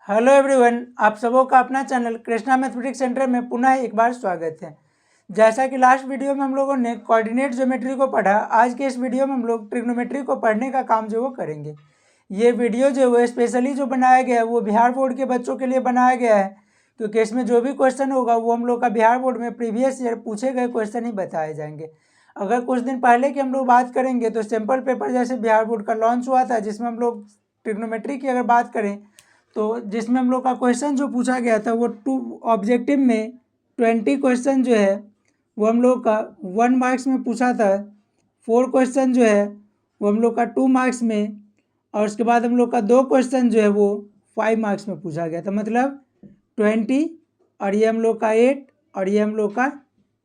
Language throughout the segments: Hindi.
हेलो एवरीवन, आप सबों का अपना चैनल कृष्णा मैथमेटिक्स सेंटर में पुनः एक बार स्वागत है। जैसा कि लास्ट वीडियो में हम लोगों ने कोऑर्डिनेट ज्योमेट्री को पढ़ा, आज के इस वीडियो में हम लोग ट्रिग्नोमेट्री को पढ़ने का काम जो वो करेंगे। ये वीडियो जो वो स्पेशली जो बनाया गया है वो बिहार बोर्ड के बच्चों के लिए बनाया गया है, क्योंकि इसमें जो भी क्वेश्चन होगा वो हम लोग का बिहार बोर्ड में प्रीवियस ईयर पूछे गए क्वेश्चन ही बताए जाएंगे। अगर कुछ दिन पहले की हम लोग बात करेंगे तो सैम्पल पेपर जैसे बिहार बोर्ड का लॉन्च हुआ था, जिसमें हम लोग ट्रिग्नोमेट्री की अगर बात करें तो जिसमें हम लोग का क्वेश्चन जो पूछा गया था वो 2 ऑब्जेक्टिव में 20 क्वेश्चन जो है वो हम लोग का 1 मार्क्स में पूछा था। 4 क्वेश्चन जो है वो हम लोग का 2 मार्क्स में, और उसके बाद हम लोग का 2 क्वेश्चन जो है वो 5 मार्क्स में पूछा गया था। मतलब 20 और ये हम लोग का 8 और ये हम लोग का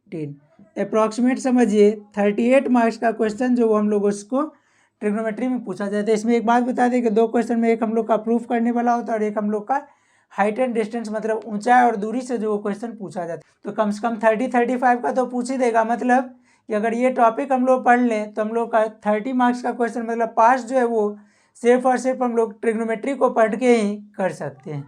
10, अप्रॉक्सीमेट समझिए 38 मार्क्स का क्वेश्चन जो वो हम लोग उसको ट्रिग्नोमेट्री में पूछा जाता है। इसमें एक बात बता दें कि 2 क्वेश्चन में एक हम लोग का प्रूफ करने वाला होता है और एक हम लोग का हाइट एंड डिस्टेंस मतलब ऊंचाई और दूरी से जो वो क्वेश्चन पूछा जाता है। तो कम से कम 30-35 का तो पूछ ही देगा। मतलब कि अगर ये टॉपिक हम लोग पढ़ लें तो हम लोग का 30 मार्क्स का क्वेश्चन मतलब पास जो है वो सिर्फ और सिर्फ हम लोग ट्रिग्नोमेट्री को पढ़ के ही कर सकते हैं।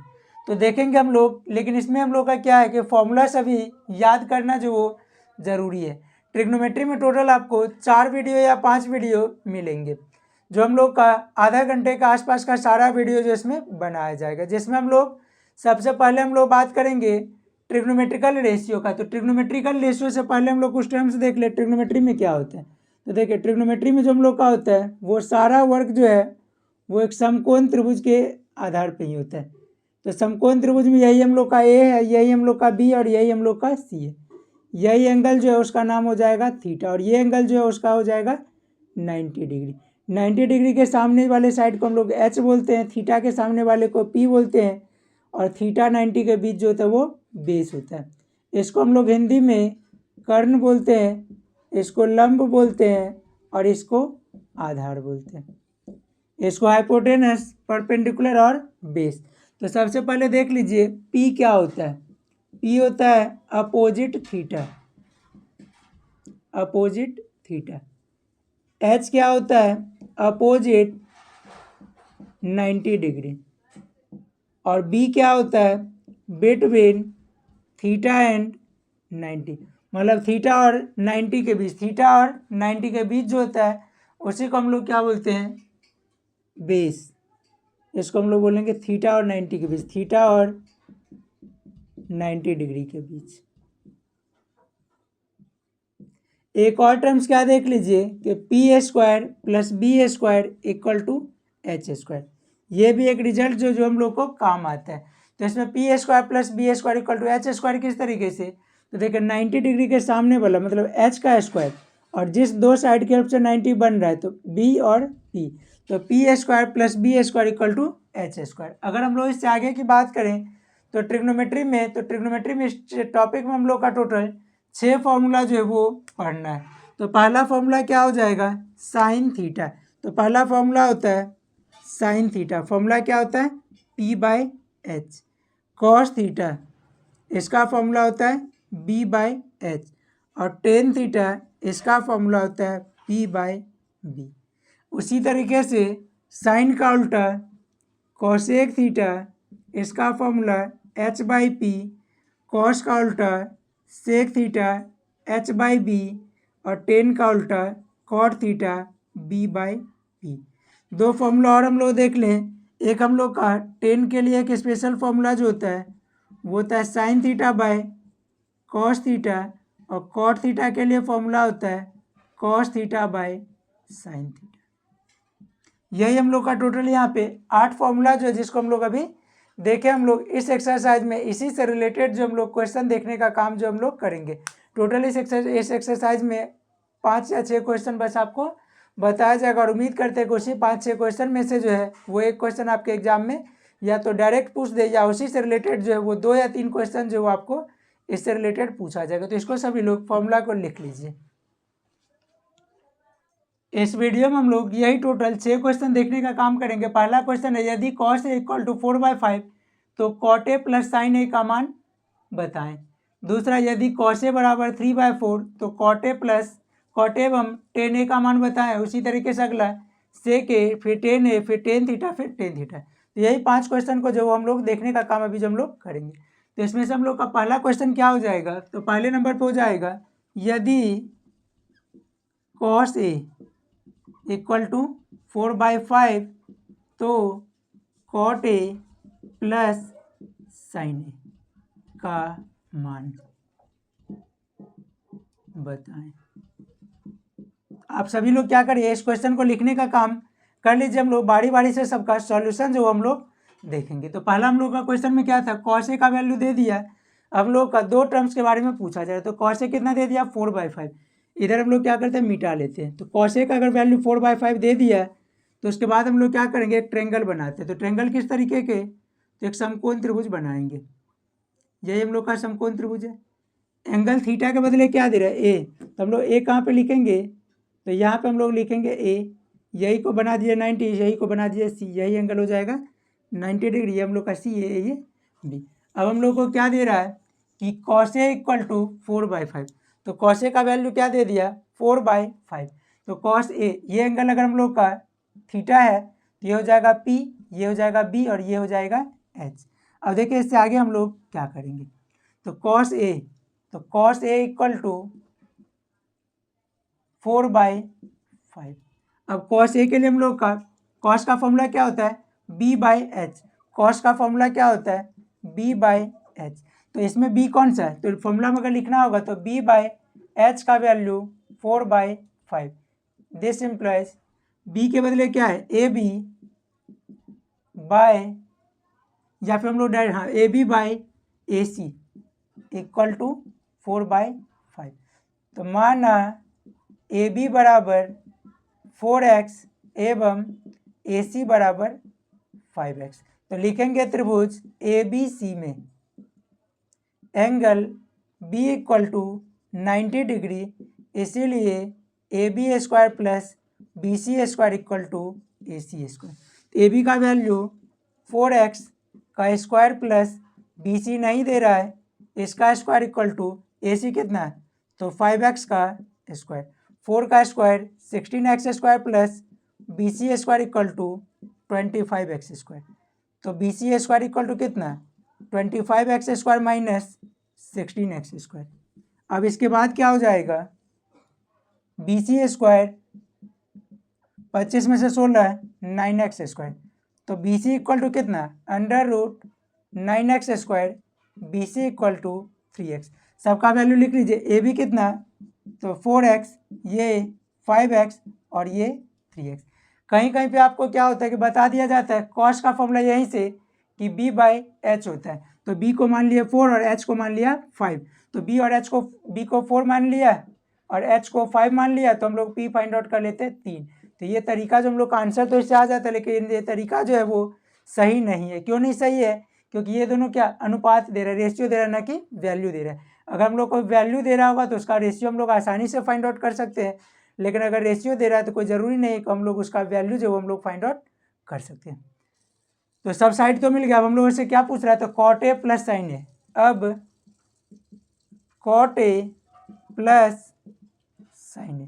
तो देखेंगे हम लोग, लेकिन इसमें हम लोग का क्या है कि फॉर्मूला सभी याद करना जो वो ज़रूरी है। ट्रिग्नोमेट्री में टोटल आपको 4 वीडियो या 5 वीडियो मिलेंगे, जो हम लोग का आधा घंटे का आसपास का सारा वीडियो जो इसमें बनाया जाएगा, जिसमें हम लोग सबसे पहले हम लोग बात करेंगे ट्रिग्नोमेट्रिकल रेशियो का। तो ट्रिग्नोमेट्रिकल रेशियो से पहले हम लोग कुछ टर्म्स देख ले ट्रिग्नोमेट्री में क्या होता है। तो देखिए ट्रिग्नोमेट्री में जो हम लोग का होता है वो सारा वर्क जो है वो एक समकोण त्रिभुज के आधार पर ही होता है। तो समकोण त्रिभुज में यही हम लोग का ए है, यही हम लोग का बी और यही हम लोग का सी है। यही एंगल जो है उसका नाम हो जाएगा थीटा और ये एंगल जो है उसका हो जाएगा 90 डिग्री। 90 डिग्री के सामने वाले साइड को हम लोग एच बोलते हैं, थीटा के सामने वाले को पी बोलते हैं और थीटा 90 के बीच जो होता है वो बेस होता है। इसको हम लोग हिंदी में कर्ण बोलते हैं, इसको लंब बोलते हैं और इसको आधार बोलते हैं। इसको हाइपोटेनस, परपेंडिकुलर और बेस। तो सबसे पहले देख लीजिए पी क्या होता है। पी होता है opposite theta, opposite theta. H क्या होता है अपोजिट 90 डिग्री। और बी क्या होता है बिटवीन थीटा एंड 90, मतलब थीटा और 90 के बीच, थीटा और 90 के बीच जो होता है उसी को हम लोग क्या बोलते हैं बेस। इसको हम लोग बोलेंगे थीटा और 90 के बीच, थीटा और 90 डिग्री के बीच। एक और टर्म्स क्या देख लीजिए कि P square plus B square equal to H square. ये भी एक रिजल्ट जो हम लोग को काम आता है। तो इसमें P square plus B square equal to H square किस तरीके से, तो देखिए 90 डिग्री के सामने वाला मतलब एच का स्क्वायर और जिस दो साइड की हेल्प से 90 बन रहा है तो बी और पी, तो P square plus B square equal to H square. अगर हम लोग इससे आगे की बात करें तो ट्रिग्नोमेट्री में इस टॉपिक में हम लोग का टोटल 6 फार्मूला जो है वो पढ़ना है। तो पहला फार्मूला क्या हो जाएगा साइन थीटा। तो पहला फार्मूला होता है साइन थीटा, फार्मूला क्या होता है P by H. Cos theta, इसका फार्मूला होता है बी बाय एच। और टेन थीटा, इसका फार्मूला होता है पी बाय बी। उसी तरीके से साइन का उल्टा कॉसेक थीटा, इसका formula H by P. Cos का उल्टा sec theta H by B और टेन का उल्टा cot theta B by P. 2 formula और हम लोग देख लें। एक हम लोग का टेन के लिए एक स्पेशल फार्मूला जो होता है वो होता है sine theta by cos theta और कॉट थीटा के लिए फार्मूला होता है cos theta by sine theta. यही हम लोग का टोटल यहाँ पे 8 फार्मूला जो है जिसको हम लोग अभी देखें। हम लोग इस एक्सरसाइज में इसी से रिलेटेड जो हम लोग क्वेश्चन देखने का काम जो हम लोग करेंगे। टोटल इस एक्सरसाइज में 5 या 6 क्वेश्चन बस आपको बताया जाएगा और उम्मीद करते हैं कि उसी 5-6 क्वेश्चन में से जो है वो एक क्वेश्चन आपके एग्जाम में या तो डायरेक्ट पूछ दे या उसी से रिलेटेड जो है वो 2 या 3 क्वेश्चन जो वो आपको इससे रिलेटेड पूछा जाएगा। तो इसको सभी लोग फॉर्मूला को लिख लीजिए। इस वीडियो में हम लोग यही टोटल 6 क्वेश्चन देखने का काम करेंगे। पहला क्वेश्चन है यदि कॉस ए इक्वल टू 4/5 तो कॉट ए प्लस साइन ए का मान बताएं। दूसरा यदि कॉस ए बराबर 3/4 तो cot A plus cot A एवं टेन ए का मान बताएं। उसी तरीके से अगला सेक ए फिर टेन ए फिर टेन थीटा फिर टेन थीटा। तो यही 5 क्वेश्चन को जो हम लोग देखने का काम अभी जो हम लोग करेंगे। तो इसमें से हम लोग का पहला क्वेश्चन क्या हो जाएगा, तो पहले नंबर पे हो जाएगा यदि cos A इक्वल टू 4/5 तो cot A plus sin A का मान बताएं। आप सभी लोग क्या करिए, इस क्वेश्चन को लिखने का काम कर लीजिए। हम लोग बारी बारी से सबका सॉल्यूशन जो हम लोग देखेंगे। तो पहला हम लोग का क्वेश्चन में क्या था, cos A का वैल्यू दे दिया। अब लोग का दो टर्म्स के बारे में पूछा जा रहा है। तो cos A कितना दे दिया 4/5। इधर हम लोग क्या करते हैं, मिटा लेते हैं। तो cos A का अगर वैल्यू 4/5 दे दिया तो उसके बाद हम लोग क्या करेंगे, एक ट्रेंगल बनाते हैं। तो ट्रेंगल किस तरीके के, तो एक समकोण त्रिभुज बनाएंगे। यही हम लोग का समकोण त्रिभुज है। एंगल थीटा के बदले क्या दे रहा है, ए। तो हम लोग ए कहाँ पे लिखेंगे, तो यहाँ पे हम लोग लिखेंगे ए। यही को बना दिए 90, यही को बना दिए सी, यही एंगल हो जाएगा 90 डिग्री। ये हम लोग का सी है, ये बी। अब हम लोग को क्या दे रहा है कि cos A इक्वल टू 4/5। तो cos A का वैल्यू क्या दे दिया 4/5। तो cos A ये एंगल अगर हम लोग का थीटा है तो ये हो जाएगा P, ये हो जाएगा B और ये हो जाएगा H। अब देखिए इससे आगे हम लोग क्या करेंगे। तो cos A इक्वल टू 4/5। अब cos A के लिए हम लोग का cos का फॉर्मूला क्या होता है B/H। cos का फॉर्मूला क्या होता है B/H। तो इसमें B कौन सा है, तो फॉर्मूला में अगर लिखना होगा तो B/H का वैल्यू 4/5। दिस इम्प्लाइज B के बदले क्या है AB बाय, या फिर हम लोग डायरेक्ट हाँ AB/AC इक्वल टू 4/5। तो माना AB बराबर 4x एवं AC बराबर 5x। तो लिखेंगे त्रिभुज ABC में एंगल B इक्वल टू 90 डिग्री, इसीलिए AB² plus BC² equal to AC²। AB का वैल्यू 4x का स्क्वायर प्लस BC नहीं दे रहा है, इसका स्क्वायर इक्वल टू AC कितना है, तो 5x का स्क्वायर। 4 का square 16x² plus BC² equal to 25x²। तो BC² इक्वल टू कितना 25x² माइनस 16x²। अब इसके बाद क्या हो जाएगा, BC² 25 में से 16 9x²। तो BC इक्वल टू कितना √9x², BC equal to 3x। सबका वैल्यू लिख लीजिए। AB कितना, तो 4x, ये 5x और ये 3x। कहीं कहीं पे आपको क्या होता है कि बता दिया जाता है cos का फॉर्मूला यहीं से कि B/H होता है। तो B को मान लिया 4 और H को मान लिया 5। तो B को 4 मान लिया और H को 5 मान लिया, तो हम लोग P फाइंड आउट कर लेते हैं 3। तो ये तरीका जो हम लोग का आंसर तो इससे आ जाता है, लेकिन ये तरीका जो है वो सही नहीं है। क्यों नहीं सही है, क्योंकि ये दोनों क्या अनुपात दे रहा है, रेशियो दे रहा है, ना कि वैल्यू दे रहा है। अगर हम लोग को वैल्यू दे रहा होगा तो उसका रेशियो हम लोग आसानी से फाइंड आउट कर सकते हैं, लेकिन अगर रेशियो दे रहा है तो कोई ज़रूरी नहीं कि हम लोग उसका वैल्यू जो हम लोग फाइंड आउट कर सकते हैं। तो सब साइड तो मिल गया। अब हम लोगों से क्या पूछ रहा है, तो cot A plus sin A। अब cot A plus sin A,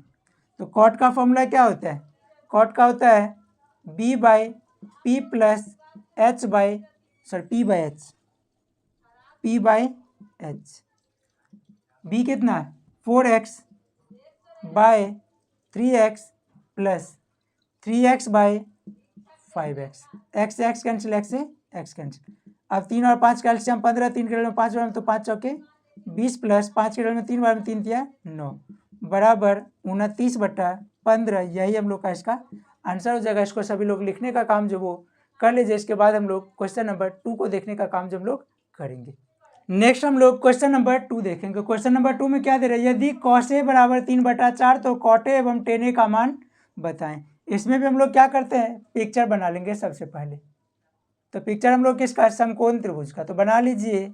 तो cot का फॉर्मूला क्या होता है, cot का होता है B/P प्लस P/H। B कितना 4x by 3x plus 3x/5x। x cancel, x cancel. अब 3 और 5 कैल्शियम 15, 3 के डबल में 5 बार में, तो 5 चौके 20 प्लस 5 के डबल में 3 बार में 3 दिया 9 बराबर 29/15। यही हम लोग का इसका आंसर हो जाएगा। इसको सभी लोग लिखने का काम जो वो कर लीजिए। इसके बाद हम लोग क्वेश्चन नंबर 2 को देखने का काम जो हम लोग करेंगे। नेक्स्ट हम लोग क्वेश्चन नंबर 2 देखेंगे। क्वेश्चन नंबर 2 में क्या दे रहा है, यदि cos A बराबर 3/4 तो cot A एवं tan A का मान बताएं। इसमें भी हम लोग क्या करते हैं, पिक्चर बना लेंगे सबसे पहले। तो पिक्चर हम लोग किसका, समकोण त्रिभुज का। तो बना लीजिए।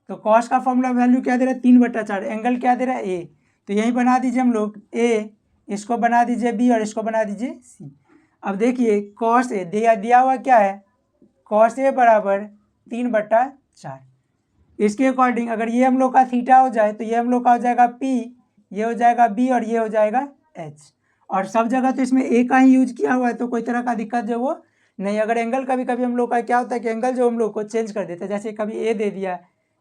तो cos का फॉर्मूला वैल्यू क्या दे रहा है 3/4, एंगल क्या दे रहा है A। तो यही बना दीजिए हम लोग A, इसको बना दीजिए B और इसको बना दीजिए C। अब देखिए cos A दिया हुआ क्या है, cos A बराबर 3/4। इसके अकॉर्डिंग अगर ये हम लोग का थीटा हो जाए तो ये हम लोग का हो जाएगा P, ये हो जाएगा B और ये हो जाएगा H। और सब जगह तो इसमें A का ही यूज किया हुआ है, तो कोई तरह का दिक्कत जो वो नहीं, अगर एंगल कभी कभी हम लोग का क्या होता है कि एंगल जो हम लोग को चेंज कर देता है, जैसे कभी ए दे दिया,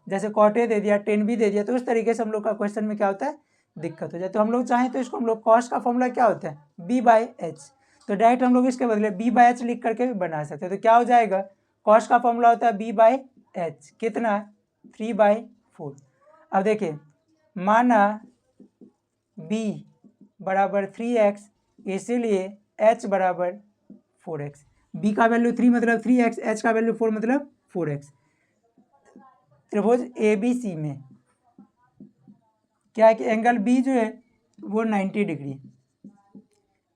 जैसे कॉट ए दे दिया, टेन बी दे दिया, तो उस तरीके से हम लोग का क्वेश्चन में क्या होता है, दिक्कत हो जाए। तो हम लोग चाहें तो इसको हम लोग कॉस का फॉर्मूला क्या होता है, बी बाई एच, तो डायरेक्ट हम लोग इसके बदले बी बाई एच लिख करके भी बना सकते हैं। तो क्या हो जाएगा, कॉस का फॉर्मूला होता है बी बाई एच, कितना 3/4। अब देखिए माना b बराबर 3x, इसीलिए h बराबर 4x। b का वैल्यू 3 मतलब 3x, h का वैल्यू 4 मतलब 4x। त्रिभुज ABC में क्या है कि एंगल B जो है वो 90 डिग्री,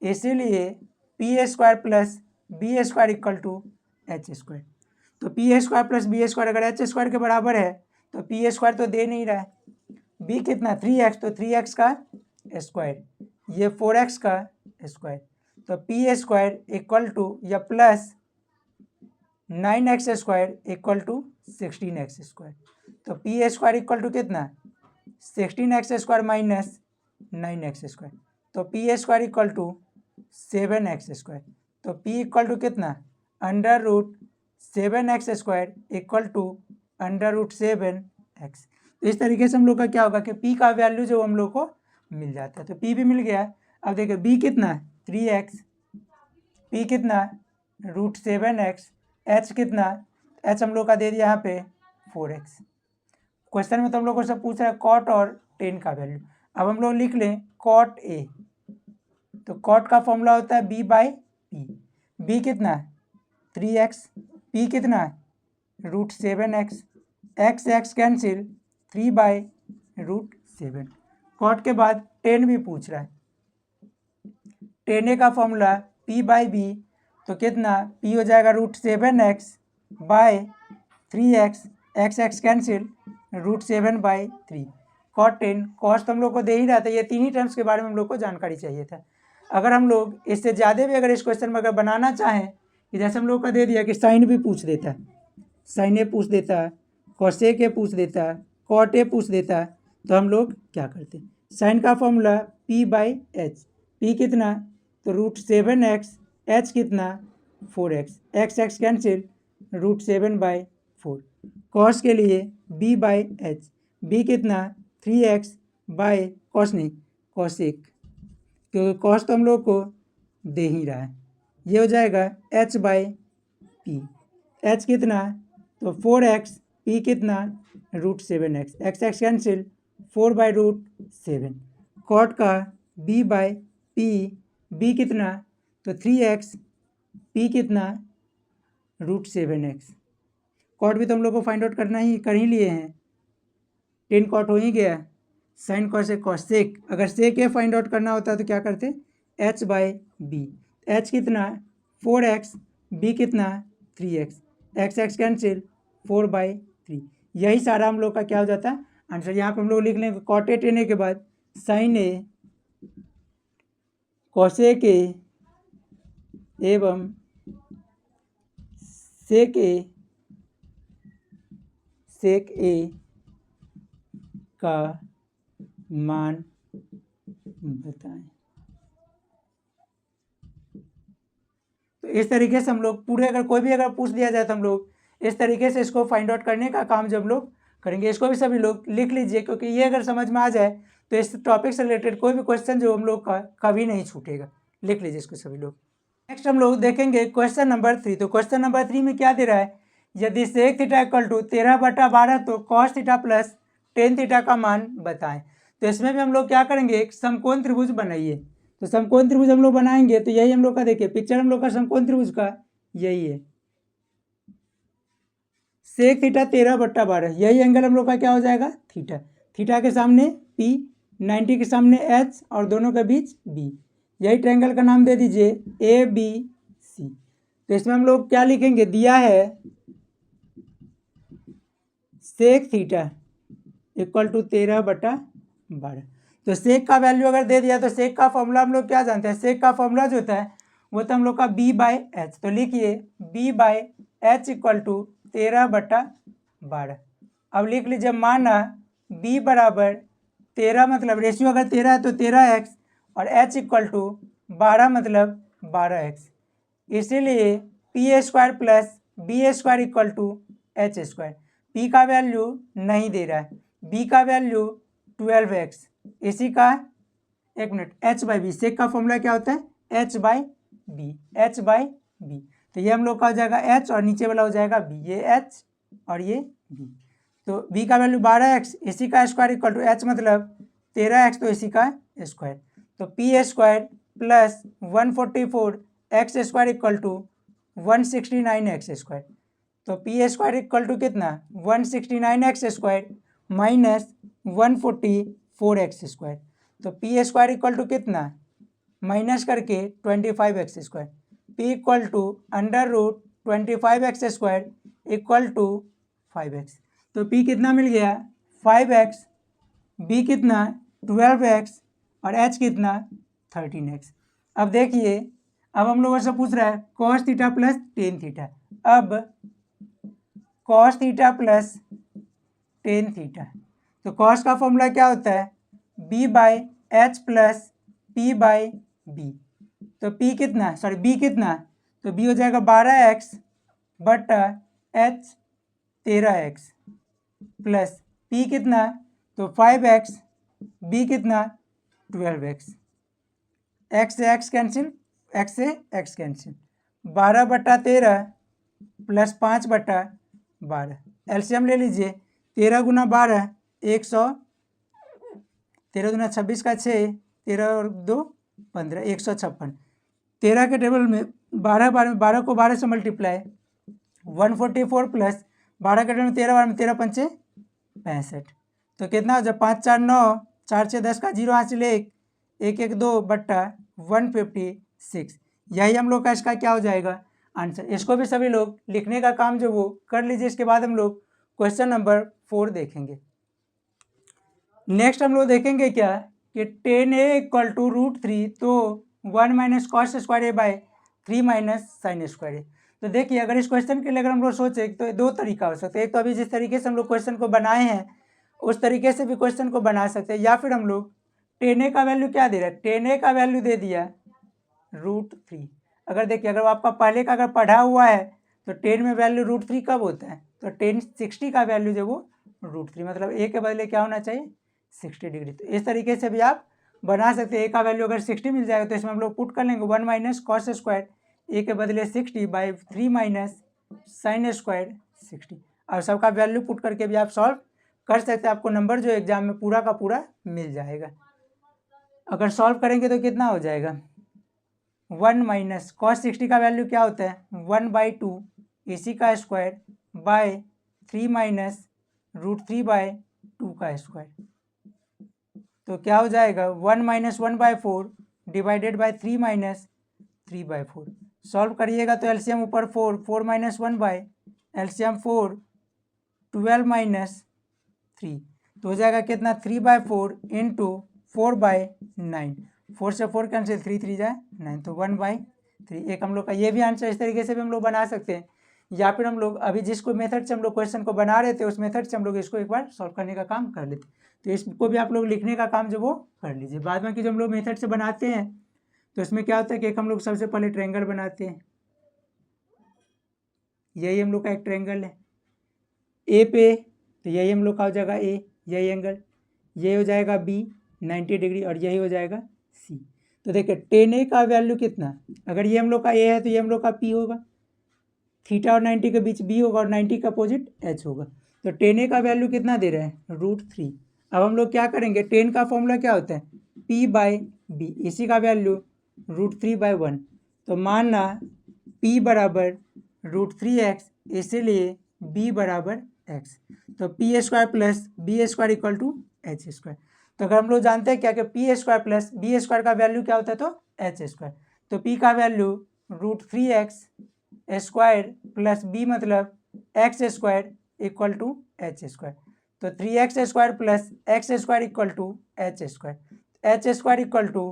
इसीलिए p² plus b² equal to h²। तो p² प्लस b² अगर h² के बराबर है तो p² तो दे नहीं रहा है, b कितना 3x, तो 3x का स्क्वायर, ये 4x का स्क्वायर, तो p² इक्वल टू या plus 9x² equal to 16x²। तो p² इक्वल टू कितना 16x² माइनस 9x², तो p² इक्वल टू 7x²। तो p इक्वल टू कितना √7x² इक्वल टू √7x। तो इस तरीके से हम लोग का क्या होगा कि p का वैल्यू जो हम लोग को मिल जाता है। तो p भी मिल गया। अब देखिए b कितना 3x, p कितना √7x, h कितना, h हम लोग का दे दिया यहाँ पे 4x। क्वेश्चन में तो हम लोग को सब पूछ रहा है कॉट और टेन का वैल्यू। अब हम लोग लिख लें कॉट ए, तो कॉट का फॉर्मूला होता है b बाई पी, b कितना 3x, p कितना √7x, x कैंसिल 3/√7। कॉट के बाद टेन भी पूछ रहा है, टेन ए का फॉर्मूला p बाई बी, तो कितना p हो जाएगा √7x by 3x, x cancel √7/3। Cot 10 cost हम लोग को दे ही रहा था, ये तीन ही टर्म्स के बारे में हम लोग को जानकारी चाहिए था। अगर हम लोग इससे ज़्यादा भी अगर इस क्वेश्चन में अगर बनाना चाहें कि जैसे हम लोग का दे दिया कि साइन भी पूछ देता है, साइन ए पूछ देता है, कॉसेक ए पूछ देता है, कॉट ए पूछ देता है, तो हम लोग क्या करते हैं, साइन का formula p by H, p कितना तो √7x, h कितना 4x, x कैंसिल √7/4। कॉस के लिए b बाई एच, b कितना 3x बाय कॉस नहीं कॉसेक, क्योंकि कॉस तो हम लोग को दे ही रहा है, ये हो जाएगा h बाई पी, h कितना तो 4x, p कितना √7x, x कैंसिल 4/√7। कॉट का b बाई पी, b कितना तो 3x, p कितना √7x। कॉट भी तो हम लोग को फाइंड आउट करना ही कर ही लिए हैं, 10 कॉट हो ही गया। साइन कॉसेक कॉसेक, अगर सेक ए फाइंड आउट करना होता तो क्या करते h बाई बी, h कितना 4x, b कितना 3x, x कैंसिल 4/3। यही सारा हम लोग का क्या हो जाता है आंसर। यहाँ पे हम लोग लिख लेंगे कॉट ए टेन ए के बाद साइन ए कॉसेक ए एवं सेक ए का मान बताएं। तो इस तरीके से हम लोग पूरे अगर कोई भी अगर पूछ दिया जाए तो हम लोग इस तरीके से इसको फाइंड आउट करने का काम जब लोग करेंगे। इसको भी सभी लोग लिख लीजिए, क्योंकि ये अगर समझ में आ जाए तो इस टॉपिक से रिलेटेड कोई भी क्वेश्चन जो हम लोग का कभी नहीं छूटेगा। लिख लीजिए इसको सभी लोग। नेक्स्ट हम लोग देखेंगे क्वेश्चन नंबर 3। तो क्वेश्चन नंबर 3 में क्या दे रहा है, यदि सेक थीटा इक्वल टू 13/12 तो cos theta plus tan theta का मान बताएं। तो इसमें भी हम लोग क्या करेंगे, एक समकोण त्रिभुज बनाइए। तो समकोण त्रिभुज हम लोग बनाएंगे तो यही हम लोग का देखिए पिक्चर हम लोग का समकोण त्रिभुज का यही है, सेक थीटा 13/12, यही एंगल हम लोग का क्या हो जाएगा थीटा, थीटा के सामने p, 90 के सामने h और दोनों के बीच b, यही ट्रायंगल का नाम दे दीजिए ABC। तो इसमें हम लोग क्या लिखेंगे, दिया है सेक थीटा इक्वल टू 13/12। तो सेक का वैल्यू अगर दे दिया तो सेक का फॉर्मूला हम लोग क्या जानते हैं, सेक का फॉर्मूला जो होता है वो तो हम लोग का b बाई एच। तो लिखिए b by H equal to 13/12। अब लिख लीजिए माना b बराबर 13 मतलब रेशियो अगर 13 है तो 13x और h इक्वल टू 12 मतलब 12x, इसीलिए P square plus B square equal to H square. P का वैल्यू नहीं दे रहा है, बी का वैल्यू 12x, इसी का एक मिनट h बाई बी, सेक का फॉर्मूला क्या होता है h बाई बी, h बाई बी। तो ये हम लोग का हो जाएगा h और नीचे वाला हो जाएगा b, ये h और ये b। तो b का वैल्यू 12x, इसी का स्क्वायर इक्वल टू h मतलब 13x, तो इसी का स्क्वायर। तो P square plus 144 X square equal to 169 X square. तो पी स्क्वायर इक्वल टू कितना 169 X square minus 144 X square. तो पी स्क्वायर इक्वल टू कितना माइनस करके 25 X square. P equal to under root 25 X square equal to 5x। तो पी कितना मिल गया 5x, बी कितना 12x और h कितना 13x। अब देखिए, अब हम लोगों से पूछ रहा है cos theta plus tan theta. अब cos theta plus tan theta, तो cos का फॉर्मूला क्या होता है b by H plus P by B. तो p कितना b कितना, तो b हो जाएगा 12x बटा h 13x प्लस p कितना तो 5x, b कितना 12x, x से x कैंसिल, x से x कैंसिल, 12 बटा 13 प्लस 5 बटा 12, एलसीएम ले लीजिए, 13 गुना 12 100, 13 गुना 26 का 6, 13 और 2 15, 156। 13 के टेबल में 12 को 12 से मल्टीप्लाई 144 प्लस 12 के टेबल में 13 में 13 पंचे 65। तो कितना हो जाए 5 4 9, 4 6 10 का 0 हासिल 1, 1 1 2 बट्टा 156। यही हम लोग का इसका क्या हो जाएगा आंसर। इसको भी सभी लोग लिखने का काम जो वो कर लीजिए। इसके बाद हम लोग क्वेश्चन नंबर 4 देखेंगे। नेक्स्ट हम लोग देखेंगे क्या कि 10a इक्वल टू √3, तो 1 minus cos square A by 3 minus sine square A. तो देखिए, अगर इस क्वेश्चन के लिए अगर हम लोग सोचे तो दो तरीका हो सकता है। एक तो अभी जिस तरीके से हम लोग क्वेश्चन को बनाए हैं उस तरीके से भी क्वेश्चन को बना सकते हैं, या फिर हम लोग 10a का वैल्यू क्या दे रहा है, 10a का वैल्यू दे दिया √3। अगर देखिए, अगर आपका पहले का अगर पढ़ा हुआ है तो 10 में वैल्यू √3 कब होता है, तो 1060 का वैल्यू जो वो √3, मतलब a के बदले क्या होना चाहिए 60 डिग्री। तो इस तरीके से भी आप बना सकते हैं। a का वैल्यू अगर 60 मिल जाएगा तो इसमें हम लोग पुट कर लेंगे 1 माइनस कॉस स्क्वायर a के बदले 60 बाई 3 माइनस साइन स्क्वायर 60। और सबका वैल्यू पुट करके भी आप सॉल्व कर सकते हैं। आपको नंबर जो एग्जाम में पूरा का पूरा मिल जाएगा। अगर सॉल्व करेंगे तो कितना हो जाएगा 1 माइनस कॉस 60 का वैल्यू क्या होता है 1/2 इसी का स्क्वायर बाय 3 माइनस √3 बाय 2 का स्क्वायर। तो क्या हो जाएगा 1 minus 1/4 divided by 3 minus 3/4। Solve करिएगा तो एलसीएम ऊपर 4, 4 माइनस 1 बाय एलसीएम 4, 12 माइनस 3, तो हो जाएगा कितना 3/4 इंटू 4/9, 4 से 4 कैंसिल, 3 3 जाए 9, तो 1/3। एक हम लोग का ये भी आंसर इस तरीके से भी हम लोग बना सकते हैं, या फिर हम लोग अभी जिसको मेथड से हम लोग क्वेश्चन को बना रहे थे उस मेथड से हम लोग इसको एक बार सॉल्व करने का काम कर लेते। तो इसको भी आप लोग लिखने का काम जो वो कर लीजिए। बाद में कि जो हम लोग मेथड से बनाते हैं तो इसमें क्या होता है कि एक हम लोग सबसे पहले ट्रायंगल बनाते हैं। यही हम लोग का एक ट्रायंगल है ए पे, तो यही हम लोग का हो जाएगा ए, यही एंगल, ये हो जाएगा बी 90 डिग्री और यही हो जाएगा सी। तो देखिए 10a का वैल्यू कितना, अगर ये हम लोग का ए है तो ये हम लोग का पी होगा, थीटा और 90 के बीच बी होगा और 90 का अपोजिट एच होगा। तो 10a का वैल्यू कितना दे रहे हैं √3। अब हम लोग क्या करेंगे, 10 का फॉर्मूला क्या होता है p बाई बी, इसी का वैल्यू √3/1। तो मानना p बराबर √3x, इसीलिए b बराबर x। तो P square plus B square equal to H square. तो अगर हम लोग जानते हैं क्या कि P square plus B square का वैल्यू क्या होता है तो एच स्क्वायर। तो p का value √3x square plus B मतलब X square equal to H square. तो 3x square plus X square equal to H square. H square equal to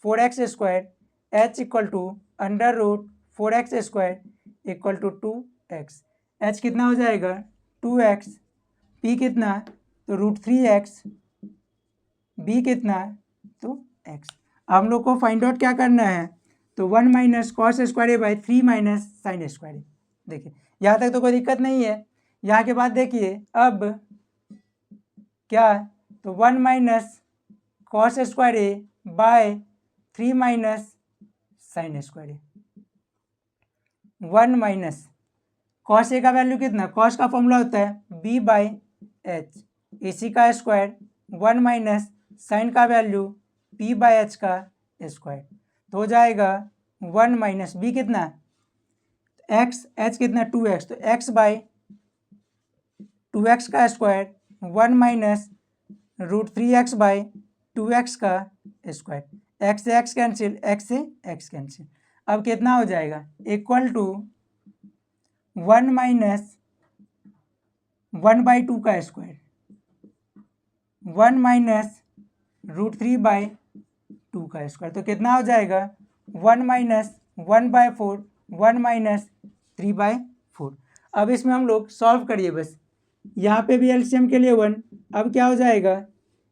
4x square, H equal to √4x square equal to 2x। H कितना हो जाएगा 2x, p कितना तो √3x, b कितना तो x। हम लोग को फाइंड आउट क्या करना है, तो 1 minus cos square A by 3 minus sine square A. देखिए यहाँ तक तो कोई दिक्कत नहीं है। यहाँ के बाद देखिए अब क्या, तो 1 minus cos square A bye 3 minus sine square A. 1 minus cos A का वैल्यू कितना, कॉस का फॉर्मूला होता है बी बाई एच इसी का स्क्वायर, 1 माइनस साइन का वैल्यू पी बाई एच का स्क्वायर, तो हो जाएगा 1 माइनस बी कितना एक्स, एच कितना 2x, तो एक्स बाई 2x का square 1 minus √3x by 2x का स्क्वायर, x से x कैंसिल, x से x कैंसिल। अब कितना हो जाएगा इक्वल टू 1 माइनस 1/2 का स्क्वायर 1 माइनस √3 बाई 2 का स्क्वायर, तो कितना हो जाएगा 1 माइनस 1/4 1 माइनस 3/4। अब इसमें हम लोग सॉल्व करिए बस, यहाँ पे भी एलसीएम के लिए 1, अब क्या हो जाएगा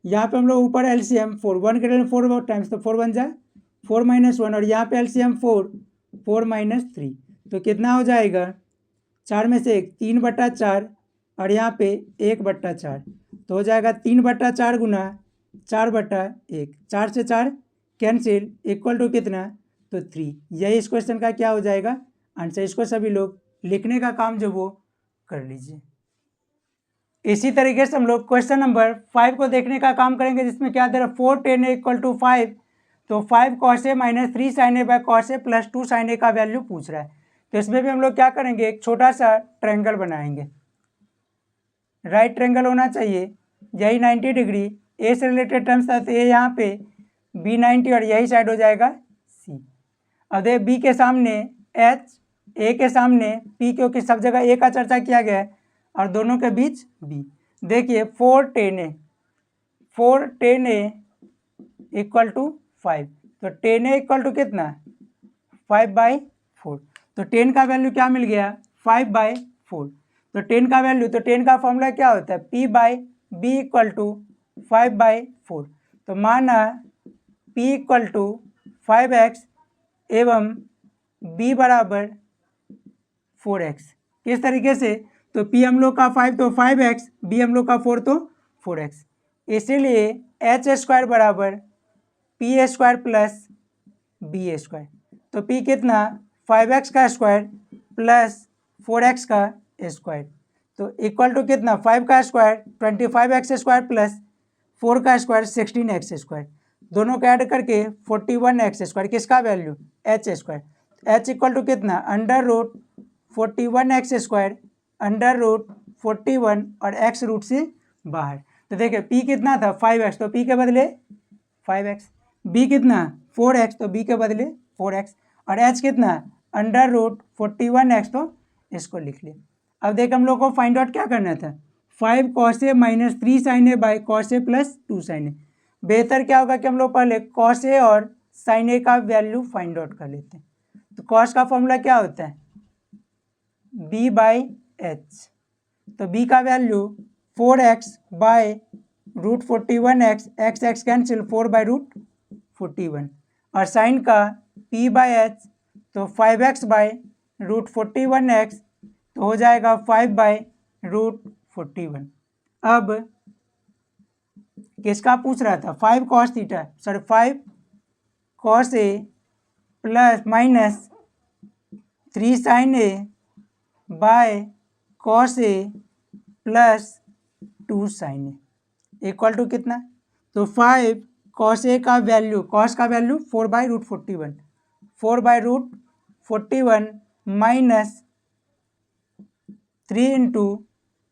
यहाँ पे हम लोग ऊपर एलसीएम 4, 1 के 4 टाइम्स, तो 4 1 जा 4 माइनस 1, और यहाँ पे एलसीएम 4 माइनस 3, तो कितना हो जाएगा 4 में से 1 3/4 और यहाँ पे 1/4, तो हो जाएगा 3/4 गुना 4/1, 4 से 4 कैंसिल इक्वल टू कितना, तो 3। यही इस क्वेश्चन का क्या हो जाएगा आंसर। इसको सभी लोग लिखने का काम जो वो कर लीजिए। इसी तरीके से हम लोग क्वेश्चन नंबर 5 को देखने का काम करेंगे, जिसमें क्या दे रहा है 4 tan a = 5, तो 5 cos a minus 3 sin a by cos a plus 2 sin a का वैल्यू पूछ रहा है। तो इसमें भी हम लोग क्या करेंगे, एक छोटा सा ट्रायंगल बनाएंगे, राइट ट्रायंगल होना चाहिए, यही 90 डिग्री ए से रिलेटेड टर्म्स था, तो ए यहाँ पे बी 90 और यही साइड हो जाएगा सी। अब बी के सामने एच, ए के सामने पी, क्योंकि सब जगह ए का चर्चा किया गया है और दोनों के बीच बी। देखिए 4 tan a = 5, तो tan a इक्वल टू कितना 5/4, तो 10 का वैल्यू क्या मिल गया 5/4, तो 10 का वैल्यू, तो 10 का फॉर्मूला क्या होता है P/B = 5/4, तो माना P = 5x एवं B बराबर 4x। किस तरीके से, तो P हम लोग का 5 तो 5x, B हम लोग का 4 तो 4x, इसीलिए h² बराबर p² प्लस b², तो P कितना 5x का स्क्वायर प्लस 4x का स्क्वायर, तो इक्वल टू कितना 5 का स्क्वायर 25x² प्लस 4 का स्क्वायर 16x², दोनों को ऐड करके 41x², किसका value h², h equal to कितना √41x² √41 और x रूट से बाहर, तो देखिए p कितना था 5x, तो p के बदले 5x, b कितना 4x, तो b के बदले 4x, और h कितना √41x, तो इसको लिख लिया। अब देखिए हम लोग को फाइंड आउट क्या करना था 5 cos a minus 3 sin a by cos a plus 2 sin a। बेहतर क्या होगा कि हम लोग पहले cos a और sin a का वैल्यू फाइंड आउट कर लेते हैं। तो cos का फॉर्मूला क्या होता है b/h, तो b का value 4x bye √41x, x cancel 4/√41, और साइन का p/h, तो 5x बाय √41x, तो हो जाएगा 5/√41। अब किसका पूछ रहा था 5 cos theta, sorry 5 cos a plus minus 3 sin a by cos a plus 2 sin a equal to कितना, तो 5 cos a का वैल्यू, cos का वैल्यू 4/√41, 4/√41 माइनस 3 इंटू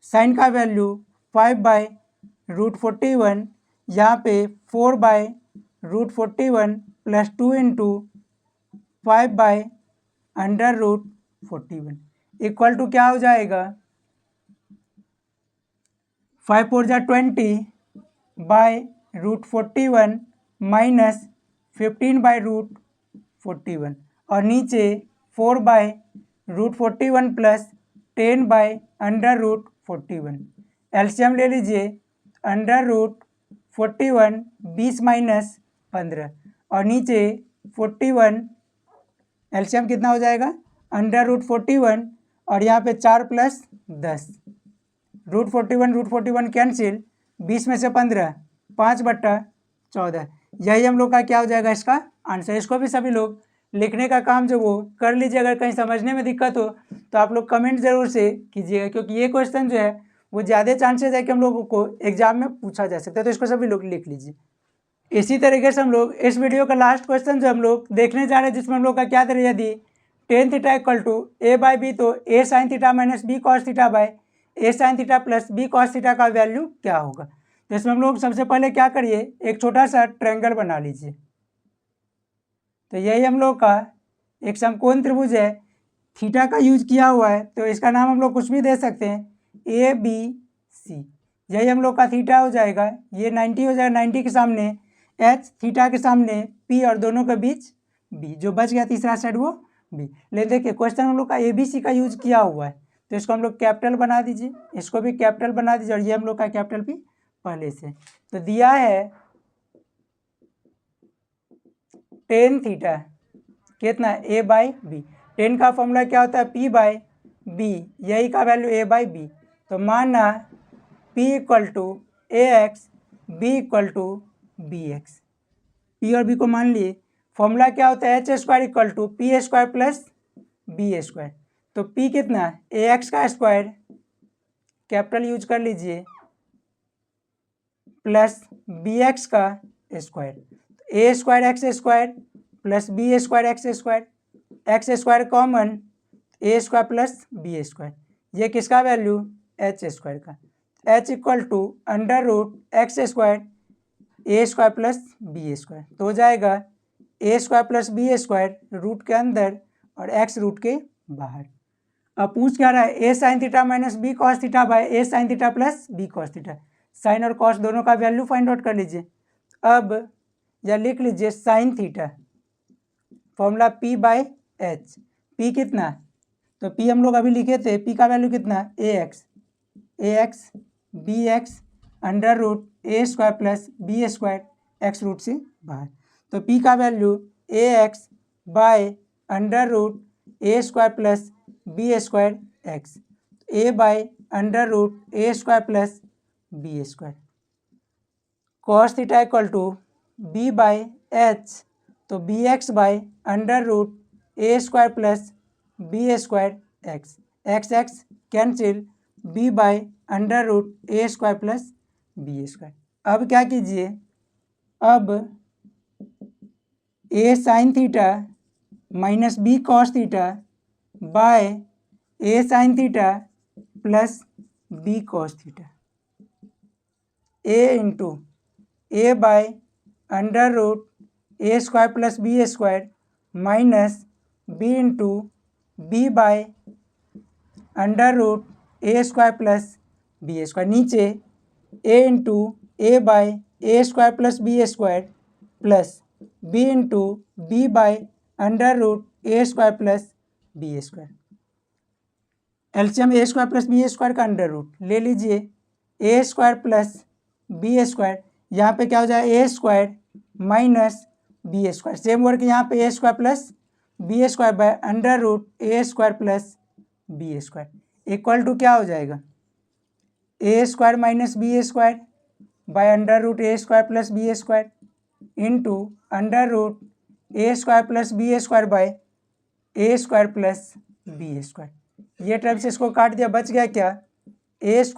साइन का वैल्यू 5/√41, यहाँ पे 4/√41 प्लस 2 इंटू 5/√41 इक्वल टू क्या हो जाएगा 5 4 जा 20/√41 माइनस 15/√41, और नीचे 4/√41 प्लस 10/√41, एलसीएम ले लीजिए √41 20 माइनस 15, और नीचे 41 एलसीएम कितना हो जाएगा √41 और यहाँ पे 4 + 10 √41 कैंसिल 20 में से 15 5/14 यही हम लोग का क्या हो जाएगा इसका आंसर। इसको भी सभी लोग लिखने का काम जो वो कर लीजिए। अगर कहीं समझने में दिक्कत हो तो आप लोग कमेंट ज़रूर से कीजिएगा, क्योंकि ये क्वेश्चन जो है वो ज़्यादा चांसेस है कि हम लोगों को एग्जाम में पूछा जा सकता है। तो इसको सभी लोग लिख लीजिए। इसी तरीके से हम लोग इस वीडियो का लास्ट क्वेश्चन जो हम लोग देखने जा रहे हैं, जिसमें हम लोग का क्या था, यदि tan थीटा = a/b तो a sin theta - b cos theta a sin theta + b cos theta का वैल्यू क्या होगा। तो इसमें हम लोग सबसे पहले क्या करिए, एक छोटा सा ट्रायंगल बना लीजिए। तो यही हम लोग का एक समकोण त्रिभुज है, थीटा का यूज किया हुआ है, तो इसका नाम हम लोग कुछ भी दे सकते हैं, ABC। यही हम लोग का थीटा हो जाएगा, ये 90 हो जाएगा, 90 के सामने H, थीटा के सामने P और दोनों के बीच B, जो बच गया तीसरा साइड वो B। लेकिन देखिए क्वेश्चन हम लोग का ABC का यूज किया हुआ है, तो इसको हम लोग कैपिटल बना दीजिए, इसको भी कैपिटल बना दीजिए, और ये हम लोग का कैपिटल भी पहले से। तो दिया है tan थीटा कितना a/b। tan का फॉर्मूला क्या होता है P/b, यही का वैल्यू a/b। तो माना P = ax, B = bx। P और B को मान लिए। फॉर्मूला क्या होता है h² = p² + b²। तो P कितना ax का स्क्वायर कैपिटल यूज कर लीजिए प्लस bx का square. a² x² + b² x², x² common a² + b², ये किसका वैल्यू h² का। h = √x² a² + b²। तो हो जाएगा a² + b² रूट के अंदर और x रूट के बाहर। अब पूछ क्या रहा है, a sin theta - b cos theta a sin theta + b cos theta. Sine और कॉस दोनों का वैल्यू फाइंड आउट कर लीजिए। अब या लिख लीजिए sine theta, formula P/h। P कितना, तो P हम लोग अभी लिखे थे, P का वैल्यू कितना ax bx √a² + b² x root से बाहर। तो P का value ax √a² + b² x, a/√a² + b²। cos theta = b/h, तो bx √a² + b² x, x cancel b/√a² + b²। अब क्या कीजिए, अब a sin theta - b cos theta a sin theta + b cos theta, a × a/√a² + b² minus b × b/√a² + b²। नीचे a × a/a² + b² plus b × b/√a² + b²। LCM a² + b² का अंडर रूट ले लीजिए, a² + b², यहाँ पे क्या हो जाएगा a² - b²। सेम वर्क यहाँ पे a² + b² √a² + b² equal to क्या हो जाएगा, a² - b² √a² + b² into √a² + b² a² + b²। ये टर्म से इसको काट दिया, बच गया क्या a² -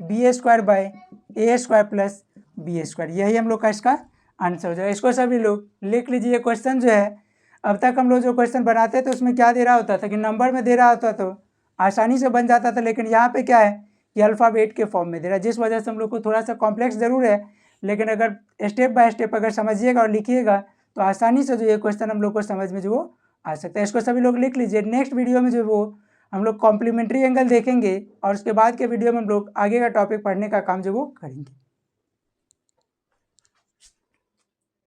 b² a² + b²। यही हम लोग का इसका आंसर हो जाएगा। इसको सभी लोग लिख लीजिए। क्वेश्चन जो है, अब तक हम लोग जो क्वेश्चन बनाते थे उसमें क्या दे रहा होता था कि नंबर में दे रहा होता तो आसानी से बन जाता था, लेकिन यहाँ पे क्या है कि अल्फ़ाबेट के फॉर्म में दे रहा है, जिस वजह से हम लोग को थोड़ा सा कॉम्प्लेक्स ज़रूर है, लेकिन अगर स्टेप बाय स्टेप अगर समझिएगा और लिखिएगा तो आसानी से जो ये क्वेश्चन हम लोग को समझ में जो वो आ सकता है। इसको सभी लोग लिख लीजिए। नेक्स्ट वीडियो में जो वो हम लोग कॉम्प्लीमेंट्री एंगल देखेंगे और उसके बाद के वीडियो में हम लोग आगे का टॉपिक पढ़ने का काम जो वो करेंगे।